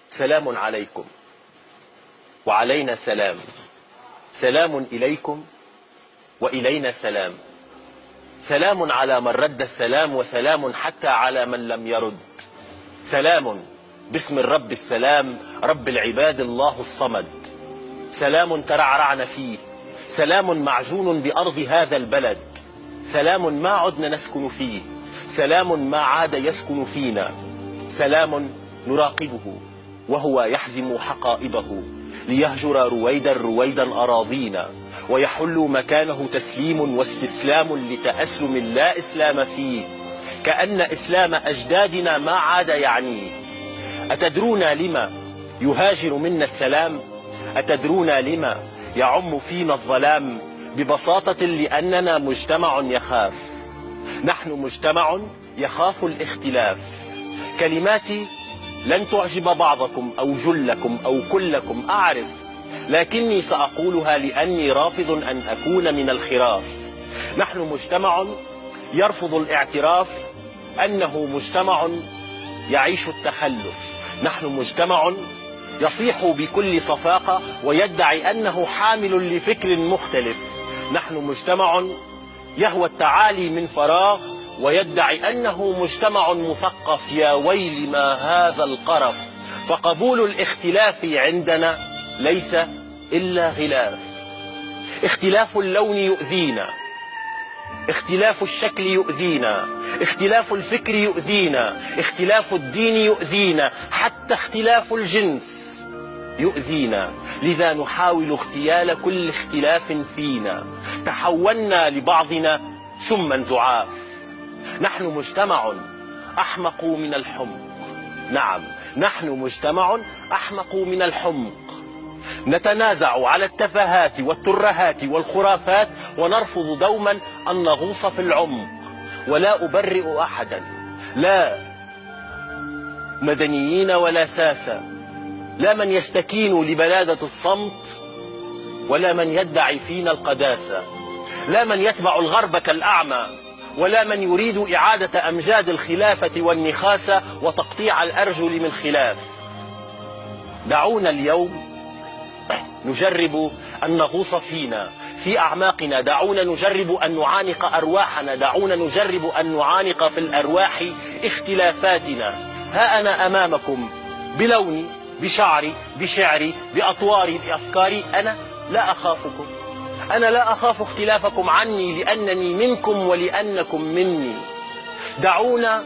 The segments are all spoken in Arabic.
سلام عليكم وعلينا سلام، سلام إليكم وإلينا سلام، سلام على من رد السلام وسلام حتى على من لم يرد، سلام باسم الرب السلام رب العباد الله الصمد، سلام ترعرعن فيه، سلام معجون بأرض هذا البلد، سلام ما عدنا نسكن فيه، سلام ما عاد يسكن فينا، سلام نراقبه وهو يحزم حقائبه ليهجر رويدا رويدا أراضينا ويحل مكانه تسليم واستسلام لتأسلم لا إسلام فيه، كأن إسلام أجدادنا ما عاد يعنيه. أتدرون لما يهاجر منا السلام؟ أتدرون لما يعم فينا الظلام؟ ببساطة لأننا مجتمع يخاف، نحن مجتمع يخاف الاختلاف. كلماتي لن تعجب بعضكم أو جلكم أو كلكم أعرف، لكني سأقولها لأني رافض أن أكون من الخراف. نحن مجتمع يرفض الاعتراف أنه مجتمع يعيش التخلف، نحن مجتمع يصيح بكل صفاقة ويدعي أنه حامل لفكر مختلف، نحن مجتمع يهوى التعالي من فراغ ويدعي أنه مجتمع مثقف. يا ويل ما هذا القرف، فقبول الاختلاف عندنا ليس إلا غلاف. اختلاف اللون يؤذينا، اختلاف الشكل يؤذينا، اختلاف الفكر يؤذينا، اختلاف الدين يؤذينا، حتى اختلاف الجنس يؤذينا. لذا نحاول اغتيال كل اختلاف فينا، تحولنا لبعضنا سما زعاف. نحن مجتمع أحمق من الحمق، نعم نحن مجتمع أحمق من الحمق. نتنازع على التفاهات والترهات والخرافات ونرفض دوما أن نغوص في العمق. ولا أبرئ أحدا، لا مدنيين ولا ساسة، لا من يستكين لبلادة الصمت ولا من يدعي فينا القداسة، لا من يتبع الغرب كالأعمى ولا من يريد إعادة أمجاد الخلافة والنخاسة وتقطيع الأرجل من خلاف. دعونا اليوم نجرب أن نغوص فينا في أعماقنا، دعونا نجرب أن نعانق أرواحنا، دعونا نجرب أن نعانق في الأرواح اختلافاتنا. ها أنا أمامكم بلوني، بشعري، بشعري، بأطواري، بأفكاري، أنا لا أخافكم، أنا لا أخاف اختلافكم عني لأنني منكم ولأنكم مني. دعونا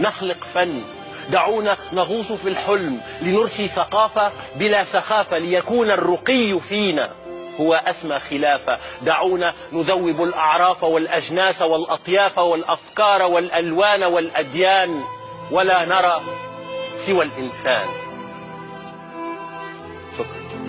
نخلق فن، دعونا نغوص في الحلم لنرسي ثقافة بلا سخافة ليكون الرقي فينا هو أسمى خلافة. دعونا نذوب الأعراف والأجناس والأطياف والأفكار والألوان والأديان ولا نرى سوى الإنسان. شكرا.